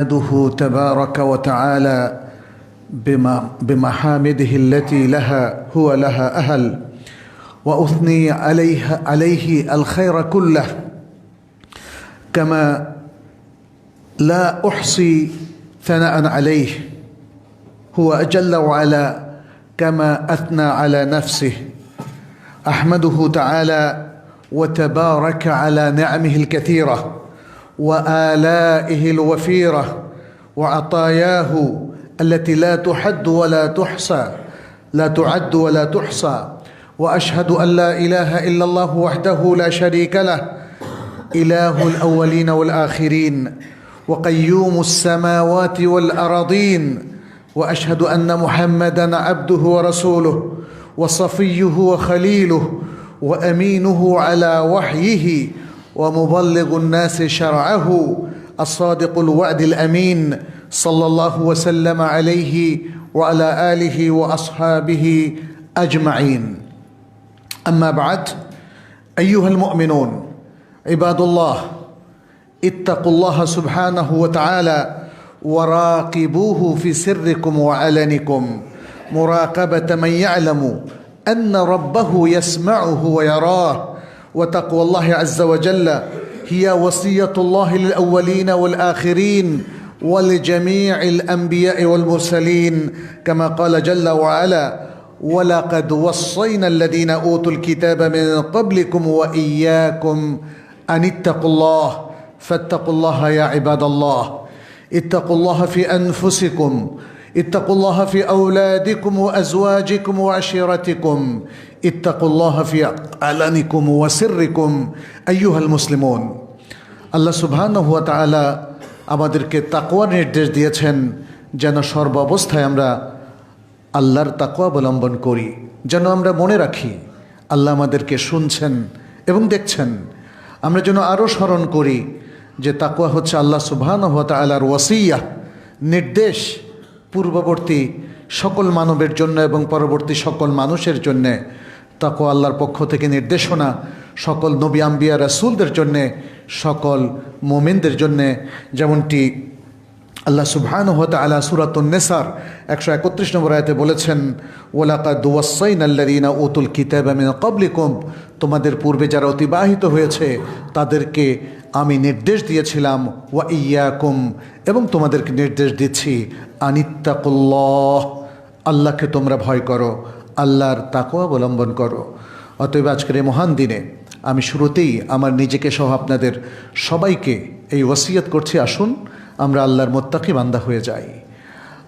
نحمده تبارك وتعالى بمحامده التي هو لها أهل، وأثني عليه الخير كله كما لا أحصي ثناء عليه. هو أجل وعلا كما أثنى على نفسه. أحمده تعالى وتبارك على نعمه الكثيرة وآلائه الوفيرة وعطاياه التي لا تحد ولا تحصى، لا تعد ولا تحصى. وأشهد أن لا إله إلا الله وحده لا شريك له، إله الأولين والآخرين وقيوم السماوات والأراضين. وأشهد أن محمدًا عبده ورسوله وصفيه وخليله وأمينه على وحيه ومبلغ الناس شرعه، الصادق الوعد الأمين، صلى الله وسلم عليه وعلى آله وأصحابه أجمعين. أما بعد، أيها المؤمنون عباد الله، اتقوا الله سبحانه وتعالى وراقبوه في سركم وعلنكم مراقبة من يعلم أن ربه يسمعه ويراه. وتقوى الله عز وجل هي وصية الله للأولين والآخرين ولجميع الأنبياء والمرسلين، كما قال جل وعلا: ولقد وصينا الذين أوتوا الكتاب من قبلكم وإياكم أن اتقوا الله. فاتقوا الله يا عباد الله، اتقوا الله في أنفسكم، اتقوا الله في أولادكم وأزواجكم وعشيرتكم، اتقوا الله في علنكم وسركم أيها المسلمون। আল্লাহ সুবহানাহু ওয়া তাআলা আমাদেরকে তাকওয়ার নির্দেশ দিয়েছেন যেন সর্বাবস্থায় আমরা আল্লাহর তাকওয়া অবলম্বন করি, যেন আমরা মনে রাখি আল্লাহ আমাদেরকে শুনছেন এবং দেখছেন। আমরা যেন আরও স্মরণ করি যে তাকওয়া হচ্ছে আল্লাহ সুবহানাহু ওয়া তাআলার ওয়াসিয়া, নির্দেশ, পূর্ববর্তী সকল মানবের জন্য এবং পরবর্তী সকল মানুষের জন্যে। তাকওয়া আল্লাহর পক্ষ থেকে নির্দেশনা সকল নবী আম্বিয়া রাসূলদের জন্যে, সকল মুমিনদের জন্যে। যেমনটি আল্লাহ সুবহানাহু ওয়া তাআলা সূরাতুন নিসার 131 নম্বর আয়াতে বলেছেন: ওয়ালাকাদ ওয়াসাইনাল্লাযীনা উতুল কিতাবা মিন ক্বাবলিকুম, তোমাদের পূর্বে যারা অতিবাহিত হয়েছে তাদেরকে আমি নির্দেশ দিয়েছিলাম, ওয়া ইয়্যাকুম, এবং তোমাদেরকে নির্দেশ দিচ্ছি, আনিত্তাকুল্লাহ, আল্লাহকে তোমরা ভয় করো, আল্লাহর তাকওয়া অবলম্বন করো। অতএব আজকের এই মহান দিনে আমি শুরুতেই আমার নিজেকে সহ আপনাদের সবাইকে এই ওয়াসিয়ত করছি, আসুন আমরা আল্লাহর মুত্তাকি বান্দা হয়ে যাই,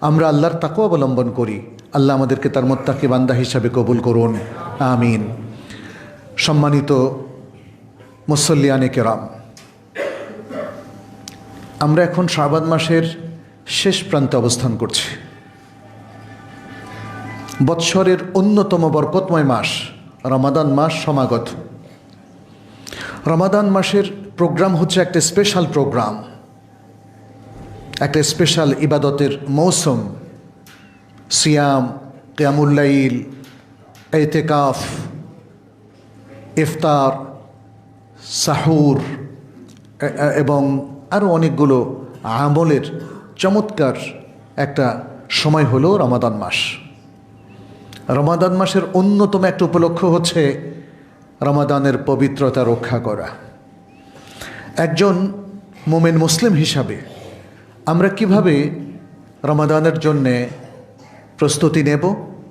আমরা আল্লাহর তাকওয়া অবলম্বন করি। আল্লাহ আমাদেরকে তার মুত্তাকি বান্দা হিসাবে কবুল করুন, আমিন। সম্মানিত মুসল্লিয়ানে কেরাম, আমরা এখন শাবান মাসের শেষ প্রান্তে অবস্থান করছি। বৎসরের অন্যতম বরকতময় মাস রমাদান মাস সমাগত। রমাদান মাসের প্রোগ্রাম হচ্ছে একটা স্পেশাল প্রোগ্রাম, একটা স্পেশাল ইবাদতের মৌসুম। সিয়াম, কিয়ামুল লাইল, ইতিকাফ, ইফতার, সাহুর এবং আরও অনেকগুলো আমলের চমৎকার একটা সময় হলো রমাদান মাস। রমাদান মাসের অন্যতম একটা উপলক্ষ হচ্ছে রমাদানের পবিত্রতা রক্ষা করা। একজন মুমিন মুসলিম হিসাবে আমরা কিভাবে রমাদানের জন্যে প্রস্তুতি নেব,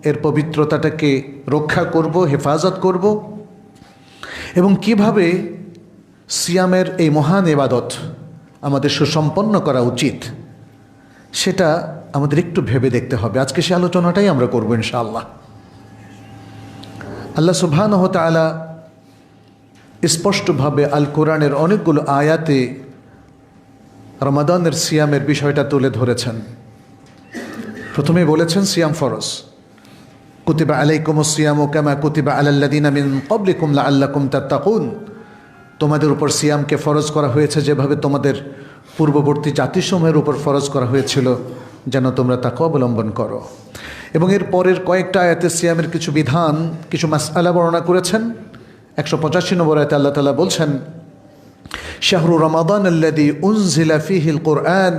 এর পবিত্রতাটাকে রক্ষা করব, হেফাজত করব, এবং কিভাবে সিয়ামের এই মহান ইবাদত আমাদের সুসম্পন্ন করা উচিত, সেটা আমাদের একটু ভেবে দেখতে হবে। আজকে সে আলোচনাটাই আমরা করব ইনশাআল্লাহ। আল্লাহ সুবহানাহু ওয়া তাআলা স্পষ্টভাবে আল কোরআনের অনেকগুলো আয়াতে রমাদানের সিয়ামের বিষয়টা তুলে ধরেছেন। প্রথমে বলেছেন সিয়াম ফরজ, কুতিবা আলাইকুমুস সিয়ামু কামা কুতিবা আলাল্লাযীনা মিন ক্বাবলিকুম লাআল্লাকুম তাত্তাকুন, তোমাদের উপর সিয়ামকে ফরজ করা হয়েছে যেভাবে তোমাদের পূর্ববর্তী জাতিসমূহের উপর ফরজ করা হয়েছিল, যেন তোমরা তাকওয়া অবলম্বন করো। এবং এর পরের কয়েকটা আয়াতে সিয়ামের কিছু বিধান, কিছু মাসআলা বর্ণনা করেছেন। 185 নম্বর আয়াতে আল্লাহ তাআলা বলছেন: শাহরু রমাদান আল্লাযী উনজিলা ফীহিল কুরআন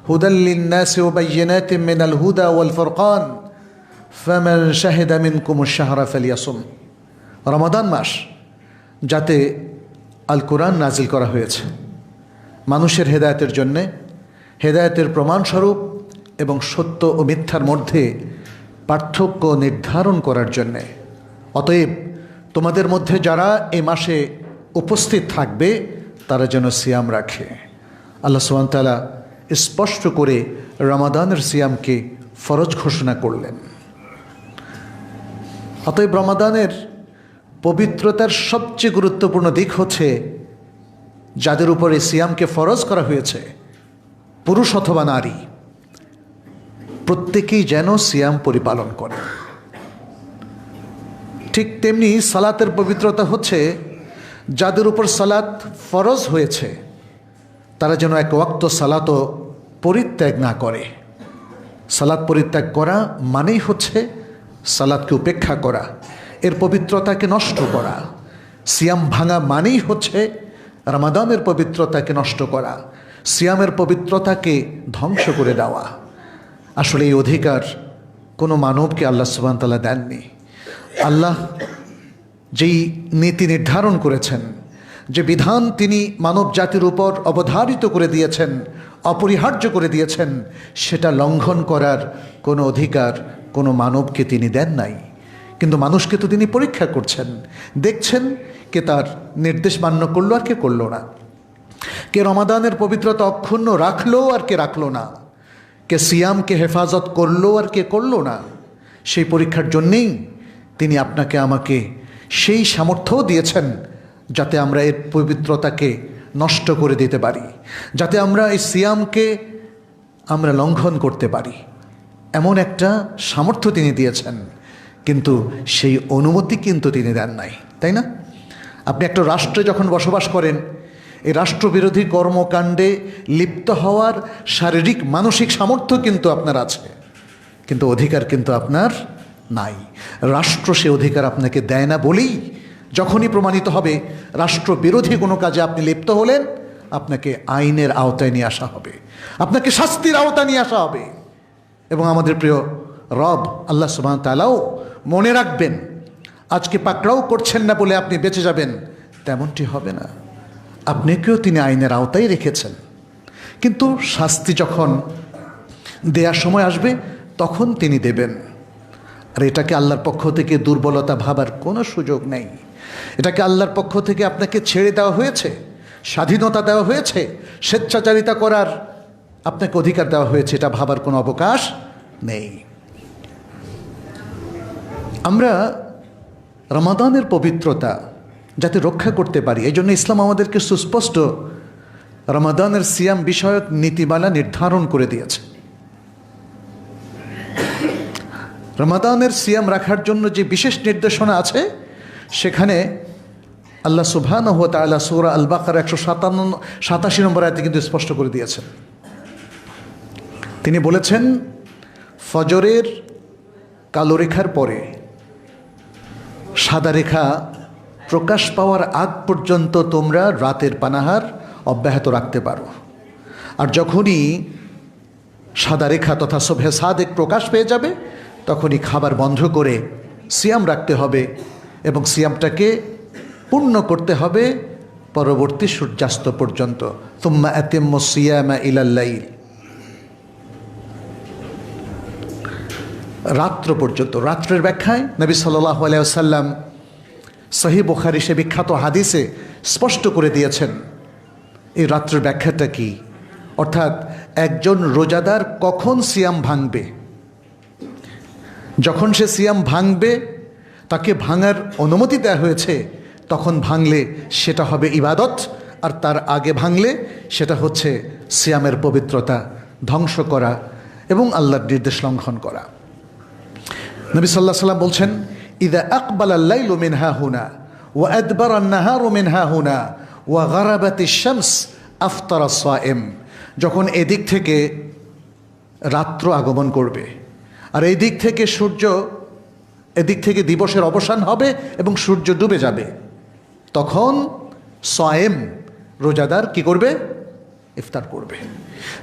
হুদাল লিন্নাসি ওয়া বায়্যিনাতিন মিনাল হুদা ওয়াল ফুরকান ফামান শাহিদা মিনকুমুশ শাহরা ফালিয়াসুম। রমাদান মাস, যাতে আল কোরআন নাজিল করা হয়েছে মানুষের হেদায়েতের জন্যে, হেদায়েতের প্রমাণস্বরূপ এবং সত্য ও মিথ্যার মধ্যে পার্থক্য নির্ধারণ করার জন্যে। অতএব তোমাদের মধ্যে যারা এই মাসে উপস্থিত থাকবে তারা যেন সিয়াম রাখে। আল্লাহ সুবহানাহু ওয়া তাআলা স্পষ্ট করে রমাদানের সিয়ামকে ফরজ ঘোষণা করলেন। অতএব রমাদানের পবিত্রতার সবচেয়ে গুরুত্বপূর্ণ দিক হচ্ছে যাদের উপরে সিয়ামকে ফরজ করা হয়েছে, পুরুষ অথবা নারী, প্রত্যেকেই যেন সিয়াম পরিপালন করে। ঠিক তেমনি সালাতের পবিত্রতা হচ্ছে যাদের উপর সালাত ফরজ হয়েছে তারা যেন এক ওয়াক্ত সালাতও পরিত্যাগ না করে। সালাত পরিত্যাগ করা মানেই হচ্ছে সালাতকে উপেক্ষা করা, এর পবিত্রতাকে নষ্ট করা। সিয়াম ভাঙা মানেই হচ্ছে রমাদানের পবিত্রতাকে নষ্ট করা, সিয়ামের পবিত্রতাকে ধ্বংস করে দেওয়া। আসলে এই অধিকার কোনো মানবকে আল্লাহ সুবহানাহু ওয়া তাআলা দেননি। আল্লাহ যেই নীতি নির্ধারণ করেছেন, যে বিধান তিনি মানব জাতির উপর অবধারিত করে দিয়েছেন, অপরিহার্য করে দিয়েছেন, সেটা লঙ্ঘন করার কোনো অধিকার কোনো মানবকে তিনি দেন নাই। কিন্তু মানুষকে তো তিনি পরীক্ষা করছেন, দেখছেন কে তার নির্দেশ মান্য করলো আর কে করলো না, কে রমাদানের পবিত্রতা অক্ষুণ্ণ রাখলো আর কে রাখলো না, কে সিয়ামকে হেফাজত করলো আর কে করলো না। সেই পরীক্ষার জন্যেই তিনি আপনাকে আমাকে সেই সামর্থ্যও দিয়েছেন যাতে আমরা এর পবিত্রতাকে নষ্ট করে দিতে পারি, যাতে আমরা এই সিয়ামকে আমরা লঙ্ঘন করতে পারি। এমন একটা সামর্থ্য তিনি দিয়েছেন, কিন্তু সেই অনুমতি কিন্তু তিনি দেন নাই, তাই না? আপনি একটা রাষ্ট্রে যখন বসবাস করেন, এই রাষ্ট্রবিরোধী কর্মকাণ্ডে লিপ্ত হওয়ার শারীরিক মানসিক সামর্থ্য কিন্তু আপনার আছে, কিন্তু অধিকার কিন্তু আপনার নাই। রাষ্ট্র সে অধিকার আপনাকে দেয় না বলেই যখনই প্রমাণিত হবে রাষ্ট্রবিরোধী কোনো কাজে আপনি লিপ্ত হলেন, আপনাকে আইনের আওতায় নিয়ে আসা হবে, আপনাকে শাস্তির আওতায় নিয়ে আসা হবে। এবং আমাদের প্রিয় রব আল্লাহ সুবহানাহু ওয়া তাআলাও মনে রাখবেন, আজকে পাকড়াও করছেন না বলে আপনি বেঁচে যাবেন, তেমনটি হবে না। আপনাকেও তিনি আইনের আওতায় রেখেছেন, কিন্তু শাস্তি যখন দেওয়ার সময় আসবে তখন তিনি দেবেন। আর এটাকে আল্লাহর পক্ষ থেকে দুর্বলতা ভাবার কোনো সুযোগ নেই। এটাকে আল্লাহর পক্ষ থেকে আপনাকে ছেড়ে দেওয়া হয়েছে, স্বাধীনতা দেওয়া হয়েছে, স্বেচ্ছাচারিতা করার আপনাকে অধিকার দেওয়া হয়েছে, এটা ভাবার কোনো অবকাশ নেই। আমরা রমাদানের পবিত্রতা যাতে রক্ষা করতে পারি, এই জন্য ইসলাম আমাদেরকে সুস্পষ্ট রমাদানের সিয়াম বিষয়ক নীতিমালা নির্ধারণ করে দিয়েছে। রমাদানের সিয়াম রাখার জন্য যে বিশেষ নির্দেশনা আছে, সেখানে আল্লাহ সুবহানাহু ওয়া তাআলা সূরা আল বাকারা 187 নম্বর আয়াতে কিন্তু স্পষ্ট করে দিয়েছেন। তিনি বলেছেন, ফজরের কালো রেখার পরে সাদা রেখা প্রকাশ পাওয়ার আগ পর্যন্ত তোমরা রাতের পানাহার অব্যাহত রাখতে পারো। আর যখনই সাদা রেখা তথা সুবহে সাদেক প্রকাশ পেয়ে যাবে, তখনই খাবার বন্ধ করে সিয়াম রাখতে হবে এবং সিয়ামটাকে পূর্ণ করতে হবে পরবর্তী সূর্যাস্ত পর্যন্ত। সুম্মা আতিম্মুস সিয়ামা ইলাল লাইল, রাত্র পর্যন্ত। রাত্রের ব্যাখ্যায় নবী সাল্লাল্লাহু আলাইহি ওয়াসাল্লাম সহিহ বুখারী সে বিখ্যাত হাদিসে স্পষ্ট করে দিয়েছেন এই রাত্রের ব্যাখ্যাটা কি, অর্থাৎ একজন রোজাদার কখন সিয়াম ভাঙবে। যখন সে সিয়াম ভাঙবে, তাকে ভাঙার অনুমতি দেওয়া হয়েছে, তখন ভাঙলে সেটা হবে ইবাদত, আর তার আগে ভাঙলে সেটা হচ্ছে সিয়ামের পবিত্রতা ধ্বংস করা এবং আল্লাহর নির্দেশ লঙ্ঘন করা। নবী সাল্লাল্লাহু আলাইহি ওয়াসাল্লাম বলছেন, ইযা আকবালাল লাইলু মিন হাহুনা ওয়া আদবারান নাহারু মিন হাহুনা ওয়া গারাবাতিশ শামস আফতারা সায়েম। যখন এদিক থেকে রাত্র আগমন করবে আর এই দিক থেকে সূর্য, এদিক থেকে দিবসের অবসান হবে এবং সূর্য ডুবে যাবে, তখন সায়েম রোজাদার কি করবে? ইফতার করবে।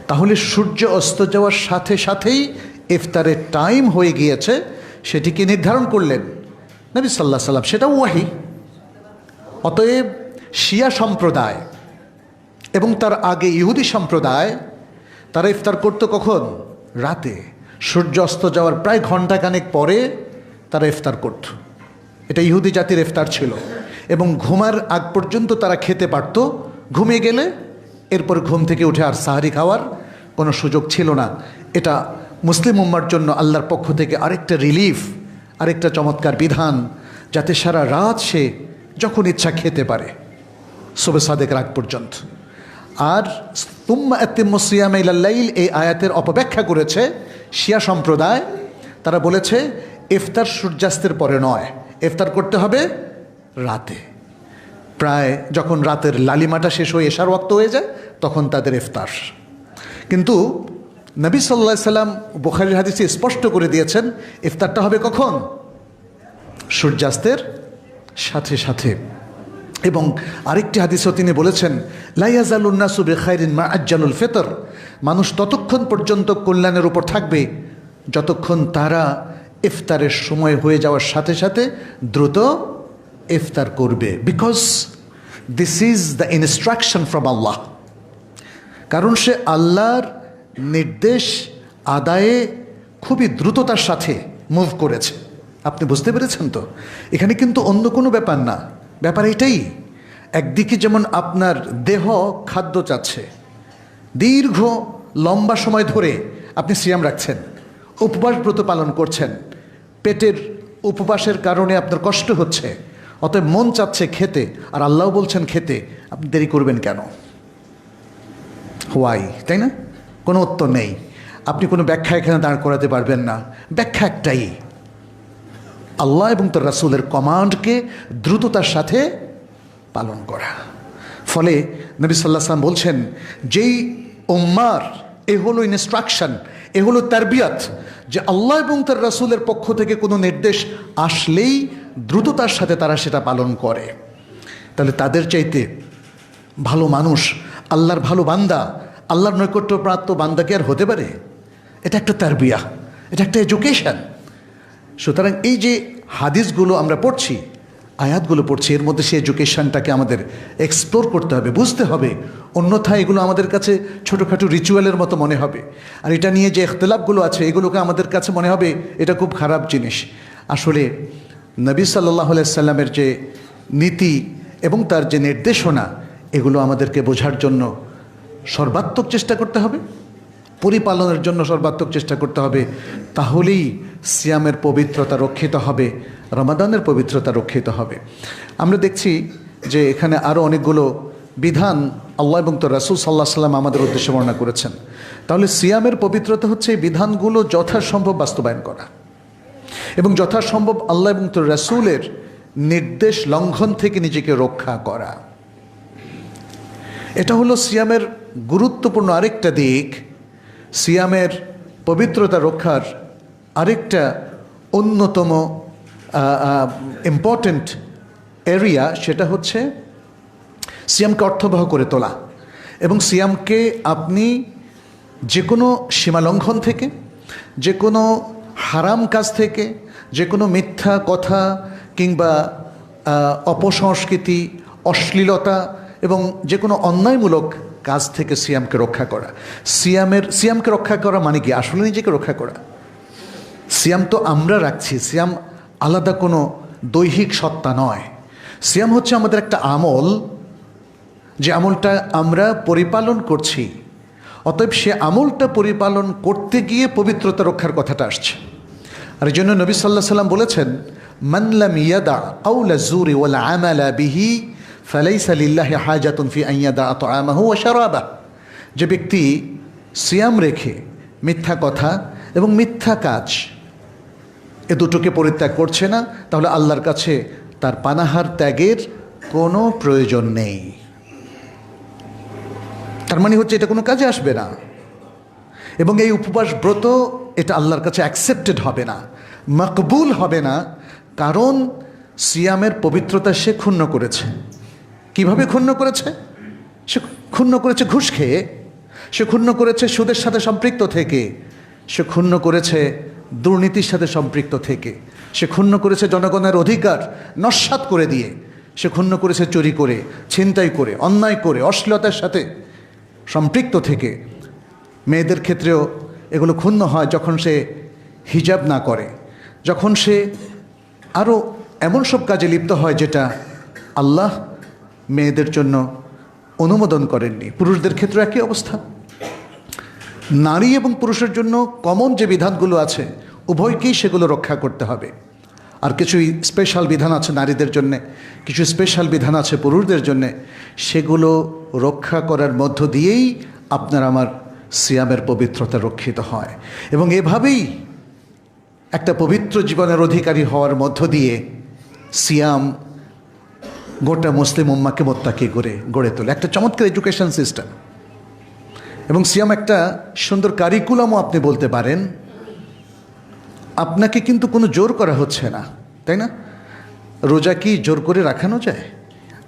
তাহলে সূর্য অস্ত যাওয়ার সাথে সাথেই ইফতারের টাইম হয়ে গিয়েছে, সেটিকে নির্ধারণ করলেন নবী সাল্লাল্লাহু আলাইহি সাল্লাম, সেটাও ওয়াহি। অতএব শিয়া সম্প্রদায় এবং তার আগে ইহুদি সম্প্রদায় তারা ইফতার করতো কখন? রাতে। সূর্য অস্ত যাওয়ার প্রায় ঘণ্টাখানেক পরে তারা ইফতার করত। এটা ইহুদি জাতির ইফতার ছিল, এবং ঘুমার আগ পর্যন্ত তারা খেতে পারত। ঘুমিয়ে গেলে এরপর ঘুম থেকে উঠে আর সাহারি খাওয়ার কোনো সুযোগ ছিল না। এটা মুসলিম উম্মার জন্য আল্লাহর পক্ষ থেকে আরেকটা রিলিফ, আরেকটা চমৎকার বিধান, যাতে সারা রাত সে যখন ইচ্ছা খেতে পারে সুবহ সাদেকের আগ পর্যন্ত। আর তুম্মা আতিম্মু সিয়ামা ইলাল লাইল, এই আয়াতের অপব্যাখ্যা করেছে শিয়া সম্প্রদায়। তারা বলেছে ইফতার সূর্যাস্তের পরে নয়, ইফতার করতে হবে রাতে। প্রায় যখন রাতের লালিমাটা শেষ হয়ে এশার ওয়াক্ত হয়ে যায় তখন তাদের ইফতার। কিন্তু নবী সাল্লাল্লাহু আলাইহি সাল্লাম বুখারীর হাদিসে স্পষ্ট করে দিয়েছেন ইফতারটা হবে কখন? সূর্যাস্তের সাথে সাথে। এবং আরেকটি হাদিসেও তিনি বলেছেন লা ইয়াজালুন নাসু বিখাইরিন মা আজ্জালুল ফিতর, মানুষ ততক্ষণ পর্যন্ত কল্যাণের উপর থাকবে যতক্ষণ তারা ইফতারের সময় হয়ে যাওয়ার সাথে সাথে দ্রুত ইফতার করবে। Because this is the instruction from Allah. কারণ সে আল্লাহর নির্দেশ আদায়ে খুবই দ্রুততার সাথে মুভ করেছে। আপনি বুঝতে পেরেছেন তো? এখানে কিন্তু অন্য কোনো ব্যাপার না, ব্যাপার এটাই। একদিকে যেমন আপনার দেহ খাদ্য চাচ্ছে, দীর্ঘ লম্বা সময় ধরে আপনি সিয়াম রাখছেন, উপবাস ব্রত পালন করছেন, পেটের উপবাসের কারণে আপনার কষ্ট হচ্ছে, অতএব মন চাচ্ছে খেতে, আর আল্লাহ বলছেন খেতে, আপনি দেরি করবেন কেন? হোয়াই, তাই না? কোনো উত্তর নেই। আপনি কোনো ব্যাখ্যা এখানে দাঁড় করাতে পারবেন না। ব্যাখ্যা একটাই, আল্লাহ এবং তার রাসূলের কমান্ডকে দ্রুততার সাথে পালন করা। ফলে নবী সাল্লাল্লাহু আলাইহি ওয়াসাল্লাম বলছেন যেই উম্মার এ হলো ইনস্ট্রাকশন, এ হলো তারবিয়াত, যে আল্লাহ এবং তার রাসূলের পক্ষ থেকে কোনো নির্দেশ আসলেই দ্রুততার সাথে তারা সেটা পালন করে, তাহলে তাদের চাইতে ভালো মানুষ, আল্লাহর ভালো বান্দা, আল্লাহর নৈকট্যপ্রাপ্ত বান্দা কি আর হতে পারে? এটা একটা তারবিয়া, এটা একটা এডুকেশন। সুতরাং এই যে হাদিসগুলো আমরা পড়ছি, আয়াতগুলো পড়ছি, এর মধ্যে সেই এডুকেশনটাকে আমাদের এক্সপ্লোর করতে হবে, বুঝতে হবে। অন্যথায় এগুলো আমাদের কাছে ছোটোখাটো রিচুয়ালের মতো মনে হবে। আর এটা নিয়ে যে ইখতিলাফগুলো আছে এগুলোকে আমাদের কাছে মনে হবে এটা খুব খারাপ জিনিস। আসলে নবী সাল্লাল্লাহু আলাইহি সাল্লামের যে নীতি এবং তার যে নির্দেশনা, এগুলো আমাদেরকে বোঝার জন্য সর্বাত্মক চেষ্টা করতে হবে, পরিপালনের জন্য সর্বাত্মক চেষ্টা করতে হবে। তাহলেই সিয়ামের পবিত্রতা রক্ষিত হবে, রমাদানের পবিত্রতা রক্ষিত হবে। আমরা দেখছি যে এখানে আরও অনেকগুলো বিধান আল্লাহ এবং তার রাসূল সাল্লাল্লাহু আলাইহি সাল্লাম আমাদের উদ্দেশ্যে বর্ণনা করেছেন। তাহলে সিয়ামের পবিত্রতা হচ্ছে এই বিধানগুলো যথাসম্ভব বাস্তবায়ন করা এবং যথাসম্ভব আল্লাহ এবং তার রাসূলের নির্দেশ লঙ্ঘন থেকে নিজেকে রক্ষা করা। এটা হলো সিয়ামের গুরুত্বপূর্ণ আরেকটা দিক। সিয়ামের পবিত্রতা রক্ষার আরেকটা অন্যতম ইম্পর্ট্যান্ট এরিয়া, সেটা হচ্ছে সিয়ামকে অর্থবহ করে তোলা। এবং সিয়ামকে আপনি যে কোনো সীমালঙ্ঘন থেকে, যে কোনো হারাম কাজ থেকে, যে কোনো মিথ্যা কথা কিংবা অপসংস্কৃতি, অশ্লীলতা এবং যে কোনো অন্যায়মূলক কাজ থেকে সিয়ামকে রক্ষা করা। সিয়ামকে রক্ষা করা মানে কি? আসলে নিজেকে রক্ষা করা। সিয়াম তো আমরা রাখছি, সিয়াম আলাদা কোনো দৈহিক সত্তা নয়। সিয়াম হচ্ছে আমাদের একটা আমল, যে আমলটা আমরা পরিপালন করছি। অতএব সে আমলটা পরিপালন করতে গিয়ে পবিত্রতা রক্ষার কথাটা আসছে। আর এই জন্য নবী সাল্লাল্লাহু আলাইহি সাল্লাম বলেছেন মান লাম ইয়াদা কাওলা যুরি ওয়াল আমালা বিহি ফালাইসা লিল্লাহি হাজাতুন ফি আন ইয়াদা তাআমাহু ওয়া শারাবাহু। যে ব্যক্তি সিয়াম রেখে মিথ্যা কথা এবং মিথ্যা কাজ এ দুটোকে পরিত্যাগ করছে না, তাহলে আল্লাহর কাছে তার পানাহার ত্যাগের কোনো প্রয়োজন নেই। তার মানে হচ্ছে এটা কোনো কাজে আসবে না, এবং এই উপবাস ব্রত এটা আল্লাহর কাছে অ্যাকসেপ্টেড হবে না, মকবুল হবে না। কারণ সিয়ামের পবিত্রতা সে ক্ষুণ্ণ করেছে। কিভাবে ক্ষুণ্ণ করেছে? সে ক্ষুণ্ণ করেছে ঘুষ খেয়ে। সে ক্ষুণ্ণ করেছে সুদের সাথে সম্পৃক্ত থেকে, সে ক্ষুণ্ণ করেছে দুর্নীতির সাথে সম্পৃক্ত থেকে, সে ক্ষুণ্ণ করেছে জনগণের অধিকার নস্যাৎ করে দিয়ে, সে ক্ষুণ্ণ করেছে চুরি করে, ছিনতাই করে, অন্যায় করে, অশ্লীলতার সাথে সম্পৃক্ত থেকে। মেয়েদের ক্ষেত্রেও এগুলো ক্ষুণ্ণ হয় যখন সে হিজাব না করে, যখন সে আরও এমন সব কাজে লিপ্ত হয় যেটা আল্লাহ মেয়েদের জন্য অনুমোদন করেননি। পুরুষদের ক্ষেত্রে একই অবস্থা। নারী এবং পুরুষের জন্য কমন যে বিধানগুলো আছে উভয়কেই সেগুলো রক্ষা করতে হবে। আর কিছু স্পেশাল বিধান আছে নারীদের জন্যে, কিছু স্পেশাল বিধান আছে পুরুষদের জন্যে। সেগুলো রক্ষা করার মধ্য দিয়েই আপনার আমার সিয়ামের পবিত্রতা রক্ষিত হয়, এবং এভাবেই একটা পবিত্র জীবনের অধিকারী হওয়ার মধ্য দিয়ে সিয়াম গোটা মুসলিম উম্মাকে মোত্তাকি গড়ে তোলে। একটা চমৎকার এডুকেশন সিস্টেম, এবং সিয়াম একটা সুন্দর কারিকুলামও আপনি বলতে পারেন। আপনাকে কিন্তু কোনো জোর করা হচ্ছে না, তাই না? রোজা কি জোর করে রাখানো যায়?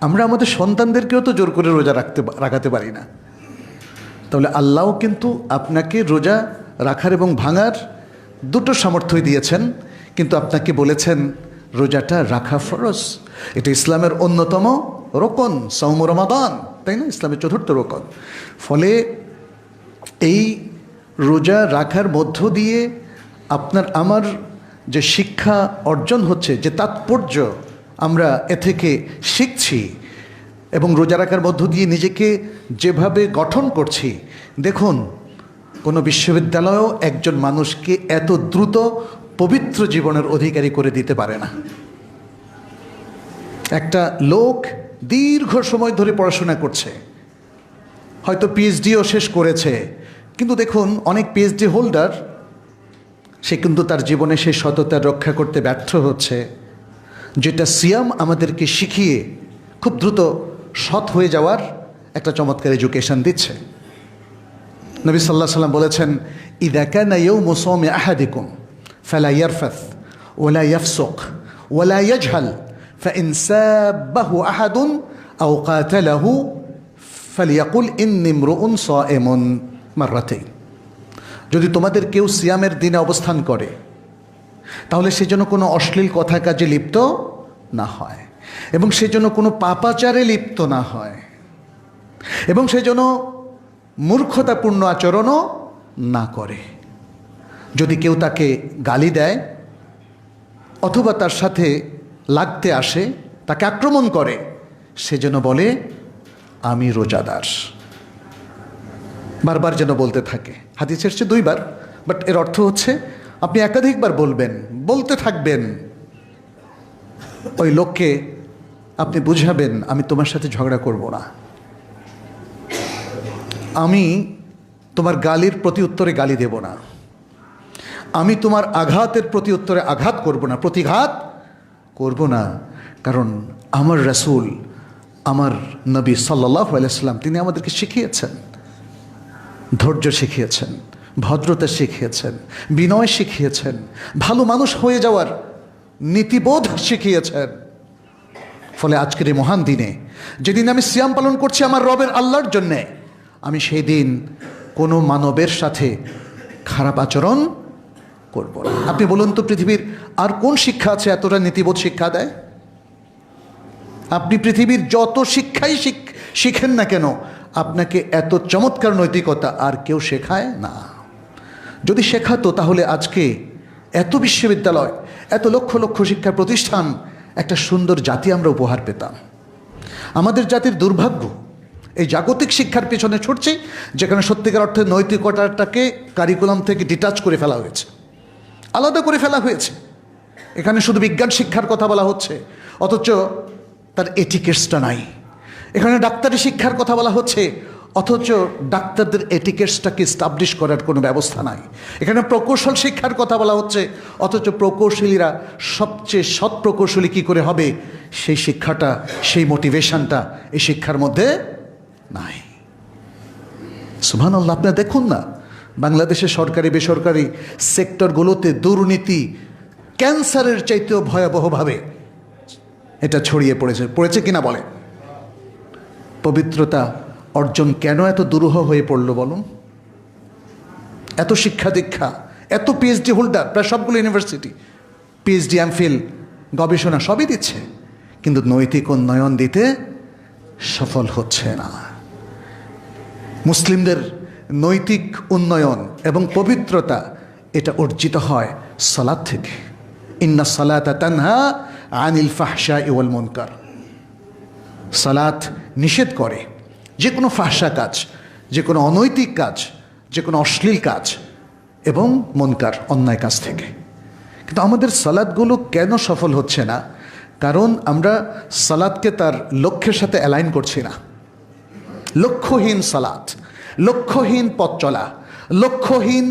আমরা আমাদের সন্তানদেরকেও তো জোর করে রোজা রাখাতে পারি না। তাহলে আল্লাহও কিন্তু আপনাকে রোজা রাখার এবং ভাঙার দুটো সামর্থ্যই দিয়েছেন, কিন্তু আপনাকে বলেছেন রোজাটা রাখা ফরজ। এটা ইসলামের অন্যতম রোকন, সওম রমাদান, তাই না? ইসলামের চতুর্থ রোকন। ফলে এই রোজা রাখার মধ্য দিয়ে আপনার আমার যে শিক্ষা অর্জন হচ্ছে, যে তাৎপর্য আমরা এ থেকে শিখছি, এবং রোজা রাখার মধ্য দিয়ে নিজেকে যেভাবে গঠন করছি, দেখুন কোনো বিশ্ববিদ্যালয়ও একজন মানুষকে এত দ্রুত পবিত্র জীবনের অধিকারী করে দিতে পারে না। একটা লোক দীর্ঘ সময় ধরে পড়াশোনা করছে, হয়তো পিএইচডিও শেষ করেছে, কিন্তু দেখুন অনেক পিএইচডি হোল্ডার সে কিন্তু তার জীবনে সেই সততা রক্ষা করতে ব্যর্থ হচ্ছে, যেটা সিয়াম আমাদেরকে শিখিয়ে খুব দ্রুত সৎ হয়ে যাওয়ার একটা চমৎকার এডুকেশন দিচ্ছে। নবী সাল্লাল্লাহু আলাইহি সাল্লাম বলেছেন, ইযা কানা ইয়াউমু সাওমি আহাদিকুম ফালা ইয়ারফাথ ওয়ালা ইয়াফসুক ওয়ালা ইয়াজহাল ফাইন সাবাহু আহাদুন আও কাতালাহু ফালিয়াকুল ইন্নী ইমরুউন সাইমুন মাররাতাইন। যদি তোমাদের কেউ সিয়ামের দিনে অবস্থান করে, তাহলে সে যেন কোনো অশ্লীল কথা কাজে লিপ্ত না হয়, এবং সে যেন কোনো পাপাচারে লিপ্ত না হয়, এবং সে যেন মূর্খতাপূর্ণ আচরণও না করে। যদি কেউ তাকে গালি দেয় অথবা তার সাথে লাগতে আসে, তাকে আক্রমণ করে, সে যেন বলে আমি রোজাদার। বারবার যেন বলতে থাকে। হাদিস এসেছে 2 বার, বাট এর অর্থ হচ্ছে আপনি একাধিকবার বলতে থাকবেন। ওই লোককে আপনি বুঝাবেন, আমি তোমার সাথে ঝগড়া করব না, আমি তোমার গালির প্রতি উত্তরে গালি দেব না, আমি তোমার আঘাতের প্রতি উত্তরে আঘাত করব না, প্রতিঘাত করব না। কারণ আমার রাসূল, আমার নবী সাল্লাল্লাহু আলাইহি ওয়াসাল্লাম তিনি আমাদেরকে শিখিয়েছেন, ধৈর্য শিখিয়েছেন, ভদ্রতা শিখিয়েছেন, বিনয় শিখিয়েছেন, ভালো মানুষ হয়ে যাওয়ার নীতিবোধ শিখিয়েছেন। ফলে আজকের এই মহান দিনে, যেদিন আমি সিয়াম পালন করছি আমার রবের আল্লাহর জন্যে, আমি সেই দিন কোনো মানবের সাথে খারাপ আচরণ করব না। আপনি বলুন তো, পৃথিবীর আর কোন শিক্ষা আছে এতটা নীতিবোধ শিক্ষা দেয়? আপনি পৃথিবীর যত শিক্ষাই শিখেন না কেন, আপনাকে এত চমৎকার নৈতিকতা আর কেউ শেখায় না। যদি শেখাতো তাহলে আজকে এত বিশ্ববিদ্যালয়, এত লক্ষ লক্ষ শিক্ষা প্রতিষ্ঠান, একটা সুন্দর জাতি আমরা উপহার পেতাম। আমাদের জাতির দুর্ভাগ্য, এই জাগতিক শিক্ষার পেছনে ছুটছে, যেখানে সত্যিকার অর্থে নৈতিকতাটাকে কারিকুলাম থেকে ডিটাচ করে ফেলা হয়েছে, আলাদা করে ফেলা হয়েছে। এখানে শুধু বিজ্ঞান শিক্ষার কথা বলা হচ্ছে, অথচ তার এটিকেটসটা নাই। এখানে ডাক্তারি শিক্ষার কথা বলা হচ্ছে, অথচ ডাক্তারদের এটিকেটসটাকে স্টাবলিশ করার কোনো ব্যবস্থা নাই। এখানে প্রকৌশল শিক্ষার কথা বলা হচ্ছে, অথচ প্রকৌশলীরা সবচেয়ে সৎ প্রকৌশলী কী করে হবে সেই শিক্ষাটা, সেই মোটিভেশনটা এই শিক্ষার মধ্যে নাই। সুবহানাল্লাহ। আপনারা দেখুন না, বাংলাদেশের সরকারি বেসরকারি সেক্টরগুলোতে দুর্নীতি ক্যান্সারের চাইতেও ভয়াবহভাবে এটা ছড়িয়ে পড়েছে কিনা বলে। পবিত্রতা অর্জন কেন এত দুরূহ হয়ে পড়ল বলুন? এত শিক্ষা দীক্ষা, এত পিএইচডি হোল্ডার, প্রায় সবগুলো ইউনিভার্সিটি পিএইচডি, এমফিল, গবেষণা সবই দিচ্ছে, কিন্তু নৈতিক উন্নয়ন দিতে সফল হচ্ছে না। মুসলিমদের নৈতিক উন্নয়ন এবং পবিত্রতা এটা অর্জিত হয় সালাত থেকে। ইন্না সালাতা তানহা আনিল ফাহশাই ওয়াল মুনকার। সালাত নিষেধ করে যে কোনো ফাহশা কাজ, যে কোনো অনৈতিক কাজ, যে কোনো অশ্লীল কাজ এবং মুনকার, অন্যায় কাজ থেকে। কিন্তু আমাদের সালাতগুলো কেন সফল হচ্ছে না? কারণ আমরা সালাতকে তার লক্ষ্যের সাথে অ্যালাইন করছি না। লক্ষ্যহীন সালাত, লক্ষ্যহীন পথ চলা, লক্ষ্যহীন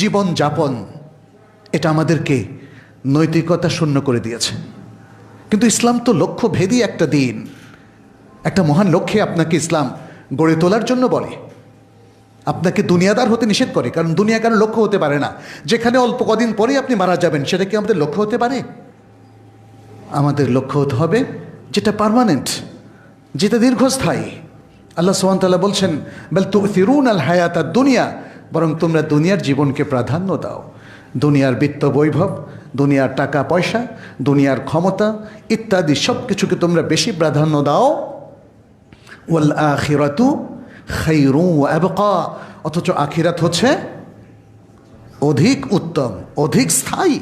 জীবন যাপন, এটা আমাদেরকে নৈতিকতা শূন্য করে দিয়েছে। কিন্তু ইসলাম তো লক্ষ্যভেদী একটা দিন, একটা মহান লক্ষ্যে আপনাকে ইসলাম গড়ে তোলার জন্য বলে। আপনাকে দুনিয়াদার হতে নিষেধ করে, কারণ দুনিয়া কারণ লক্ষ্য হতে পারে না। যেখানে অল্প কদিন পরেই আপনি মারা যাবেন, সেটা কি আমাদের লক্ষ্য হতে পারে? আমাদের লক্ষ্য হতে হবে যেটা পার্মানেন্ট, যেটা দীর্ঘস্থায়ী। আল্লাহ সুবহানাহু ওয়া তাআলা বলছেন, বাল তু'থিরুনাল হায়াতাদ দুনিয়া, বরং তোমরা দুনিয়ার জীবনকে প্রাধান্য দাও। দুনিয়ার বিত্ত বৈভব, দুনিয়ার টাকা পয়সা, দুনিয়ার ক্ষমতা ইত্যাদি সব কিছুকে তোমরা বেশি প্রাধান্য দাও। ওয়াল আখিরাতু খায়রুন ওয়া আবকা, অথচ আখিরাত হচ্ছে অধিক উত্তম, অধিক স্থায়ী,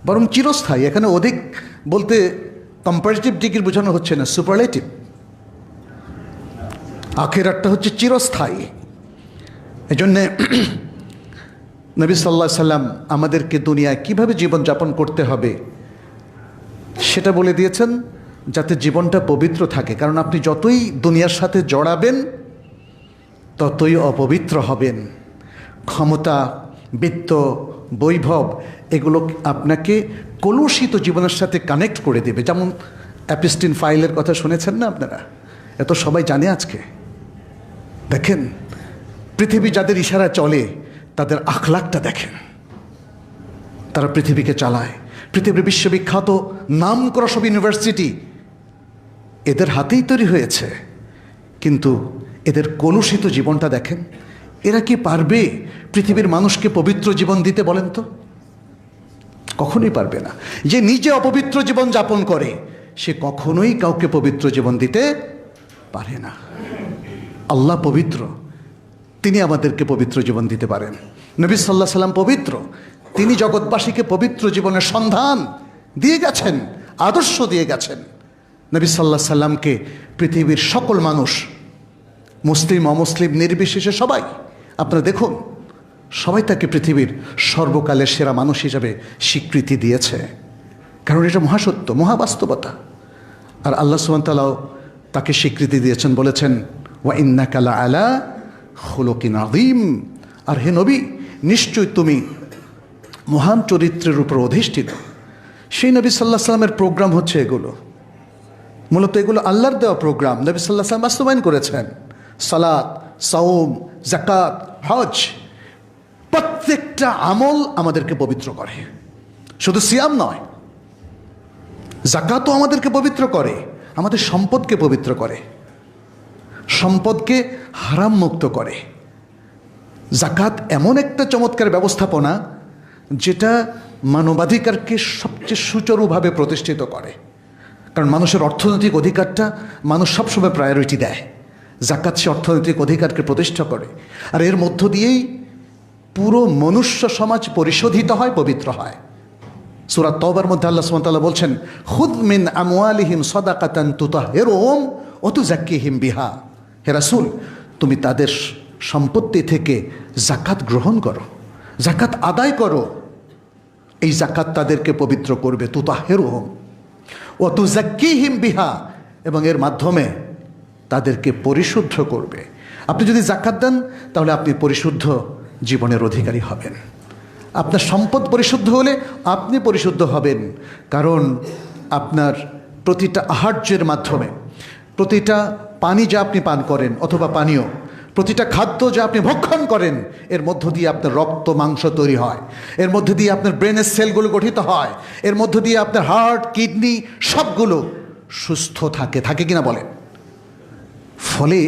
বরং চিরস্থায়ী। এখানে অধিক বলতে কম্পারেটিভ ডিগ্রি বোঝানো হচ্ছে না, সুপারলেটিভ। আখিরাতটা হচ্ছে চিরস্থায়ী। এজন্যে নবী সাল্লাল্লাহু আলাইহি সাল্লাম আমাদেরকে দুনিয়ায় কিভাবে জীবনযাপন করতে হবে সেটা বলে দিয়েছেন, যাতে জীবনটা পবিত্র থাকে। কারণ আপনি যতই দুনিয়ার সাথে জড়াবেন ততই অপবিত্র হবেন। ক্ষমতা, বিত্ত, বৈভব এগুলো আপনাকে কলুষিত জীবনের সাথে কানেক্ট করে দেবে। যেমন অ্যাপস্টিন ফাইলের কথা শুনেছেন না আপনারা? এত সবাই জানে আজকে। দেখেন পৃথিবী যাদের ইশারায় চলে তাদের আখলাকটা দেখেন, তারা পৃথিবীকে চালায়। পৃথিবীর বিশ্ববিখ্যাত নাম করা সব ইউনিভার্সিটি এদের হাতেই তৈরি হয়েছে, কিন্তু এদের কলুষিত জীবনটা দেখেন। এরা কি পারবে পৃথিবীর মানুষকে পবিত্র জীবন দিতে বলেন তো? কখনোই পারবে না। যে নিজে অপবিত্র জীবন যাপন করে সে কখনোই কাউকে পবিত্র জীবন দিতে পারে না। আল্লাহ পবিত্র, তিনি আমাদেরকে পবিত্র জীবন দিতে পারেন। নবী সাল্লাল্লাহু আলাইহি সাল্লাম পবিত্র, তিনি জগৎবাসীকে পবিত্র জীবনের সন্ধান দিয়ে গেছেন, আদর্শ দিয়ে গেছেন। নবী সাল্লাল্লাহু আলাইহি সাল্লামকে পৃথিবীর সকল মানুষ, মুসলিম অমুসলিম নির্বিশেষে সবাই, আপনারা দেখুন, সবাই তাকে পৃথিবীর সর্বকালের সেরা মানুষ হিসাবে স্বীকৃতি দিয়েছে। কারণ এটা মহাসত্য, মহাবাস্তবতা। আর আল্লাহ সুবহানাহু ওয়া তাআলা তাকে স্বীকৃতি দিয়েছেন, বলেছেন ওয়া ইন্নাকা লাআলা খুলুকিন আযীম। আর হে নবী, নিশ্চয় তুমি মহান চরিত্রের উপর অধিষ্ঠিত। সেই নবী সাল্লাল্লাহু আলাইহি সাল্লামের প্রোগ্রাম হচ্ছে এগুলো। মূলত এগুলো আল্লাহর দেওয়া প্রোগ্রাম, নবী সাল্লাল্লাহু আলাইহি সাল্লাম বাস্তবায়ন করেছেন। সালাত, সাওম, যাকাত, হজ, প্রত্যেকটা আমল আমাদেরকে পবিত্র করে। শুধু সিয়াম নয়, যাকাতও আমাদেরকে পবিত্র করে, আমাদের সম্পদকে পবিত্র করে, সম্পদকে হারাম মুক্ত করে। যাকাত এমন একটা চমৎকার ব্যবস্থাপনা যেটা মানবাধিকারকে সবচেয়ে সুচারুভাবে প্রতিষ্ঠিত করে। কারণ মানুষের অর্থনৈতিক অধিকারটা মানুষ সবসময় প্রায়োরিটি দেয়। যাকাত সে অর্থনৈতিক অধিকারকে প্রতিষ্ঠা করে, আর এর মধ্য দিয়েই পুরো মনুষ্য সমাজ পরিশোধিত হয়, পবিত্র হয়। সূরা তাওবার মধ্যে আল্লাহ সুবহানাহু ওয়া তাআলা বলছেন, খুদ মিন আমওয়ালিহিম সাদাকাতান তুতাহহিরুহুম ওয়া তুযাক্কিহিম বিহা। হে রাসূল, তুমি তাদের সম্পত্তি থেকে যাকাত গ্রহণ করো, যাকাত আদায় করো। এই যাকাত তাদেরকে পবিত্র করবে, তুতাহহিরুহুম ওয়া তুযাক্কিহিম বিহা, এবং এর মাধ্যমে তাদেরকে পরিশুদ্ধ করবে। আপনি যদি যাকাত দেন তাহলে আপনি পরিশুদ্ধ জীবনের অধিকারী হবেন। আপনার সম্পদ পরিশুদ্ধ হলে আপনি পরিশুদ্ধ হবেন, কারণ আপনার প্রতিটা আহার্যের মাধ্যমে, প্রতিটা পানি যা আপনি পান করেন অথবা পানীয়, প্রতিটা খাদ্য যা আপনি ভক্ষণ করেন, এর মধ্য দিয়ে আপনার রক্ত মাংস তৈরি হয়, এর মধ্যে দিয়ে আপনার ব্রেনের সেলগুলো গঠিত হয়, এর মধ্য দিয়ে আপনার হার্ট, কিডনি সবগুলো সুস্থ থাকে কিনা বলেন। ফলে